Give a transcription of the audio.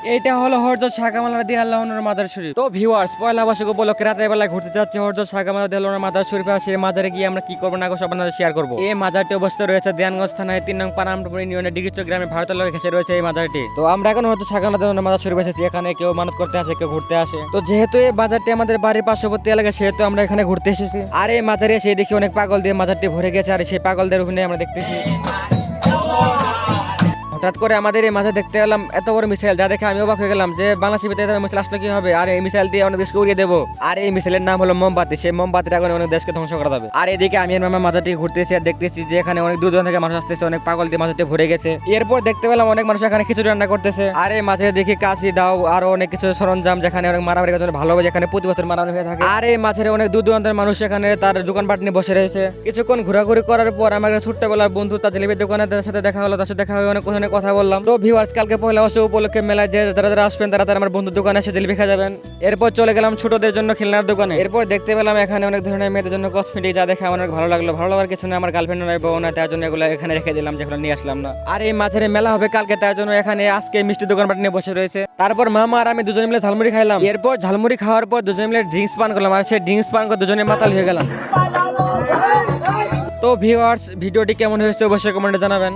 এটা হলো হযরত শাহ কামাল রাদিয়াল্লাহু আনহুর মাজার শরীফ। তো ভিউয়ার্স, পয়লা বৈশাখ উপলক্ষে রাতের বেলায় ঘুরতে যাচ্ছে হযরত শাহ কামাল রাদিয়াল্লাহু আনহুর মাজার শরীফে। সেই মাজারে গিয়ে আমরা কি করবো না সব আপনাদের শেয়ার করবো। এই মাজারটি অবস্থিত রয়েছে দেয়ানগঞ্জ থানায় ৩ নং পানামপুর ইউনিয়নের ডিগিচক গ্রামে ভারতের লোক ঘেঁষে রয়েছে এই মাজারটি। তো আমরা এখন হয়তো শাহ কামাল রাদিয়াল্লাহু আনহুর মাজার শরীফ এসেছি। এখানে কেউ মানত করতে আসে, কেউ ঘুরতে আসে। তো যেহেতু এই বাজারটি আমাদের বাড়ির পার্শ্ববর্তী এলাকা, সেহেতু আমরা এখানে ঘুরতে এসেছি। আর এই মাজারে এসে দেখি অনেক পাগল দিয়ে মাজারটি ভরে গেছে, আর সেই পাগলদের ওখানে আমরা দেখতেছি। হঠাৎ করে আমাদের এই মাঝে দেখতে গেলাম এত বড় মিসাইল, যা দেখে আমি অবাক হয়ে গেলাম যে বাংলাদেশের ভিতরে মিসাইল আসলে কি হবে। আর এই মিসাইল দিয়ে অনেক দেশকে উড়িয়ে দেবো। আর এই মিসাইলের নাম হলো মোমবাতি। সেই মোমবাতিটা এখন অনেক দেশকে ধ্বংস করা যাবে। আর এদিকে আমি আমার মাজারটি ঘুরতেছি আর দেখতেছি যে এখানে অনেক দূর দূরান্ত থেকে মানুষ আসতেছে, অনেক পাগল দিয়ে মাজারটি ভরে গেছে। এরপর দেখতে পেলাম অনেক মানুষ এখানে খিচুড়ি রান্না করতেছে। আর এই মাঝে দেখি কাশি দাও আরো অনেক কিছু সরঞ্জাম, যেখানে অনেক মারামারি করতে ভালোভাবে, যেখানে প্রতি বছর মারামারি হয়ে থাকে। আর এই মাঝে অনেক দূর দূরান্তের মানুষ এখানে তার দোকানপাট নিয়ে বসে রয়েছে। কিছুক্ষণ ঘোরাঘুরি করার পর আমার ছোট্টবেলার বন্ধু তার জিলিপির দোকানের সাথে দেখা হলো। তার সাথে দেখা হয়ে অনেক কথা বললাম। তো ভিউয়ার্স, কালকে পয়লা বৈশাখ উপলক্ষে মেলায় যে যারা আসবেন তারা আমার বন্ধুর দোকানে এসে জিলিপি খেয়ে যাবেন। এরপর চলে গেলাম ছোটদের জন্য খেলনার দোকানে। এরপর দেখতে পেলাম এখানে অনেক ধরনের মেয়েদের জন্য কসমেটিক, যা দেখে আমার অনেক ভালো লাগলো। ভালো লাগার কিছু না, আমার গার্লফ্রেন্ড নয়, বউ না, তার জন্য এগুলো এখানে রেখে দিলাম, যেগুলো নিয়ে আসলাম না। আর এই মাঝের মেলা হবে কালকে, তার জন্য এখানে আজকে মিষ্টি দোকানপাট নিয়ে বসে রয়েছে। তারপর মামা আর আমি দুজনে মিলে ঝালমুড়ি খাইলাম। এরপর ঝালমুড়ি খাওয়ার পর দুজনে মিলে ড্রিঙ্কস পান করলাম। আর সেই ড্রিঙ্কস পান করে দুজনে মাতাল হয়ে গেলাম। তো ভিউয়ার্স, ভিডিওটি কেমন হয়েছে অবশ্যই কমেন্টে জানাবেন।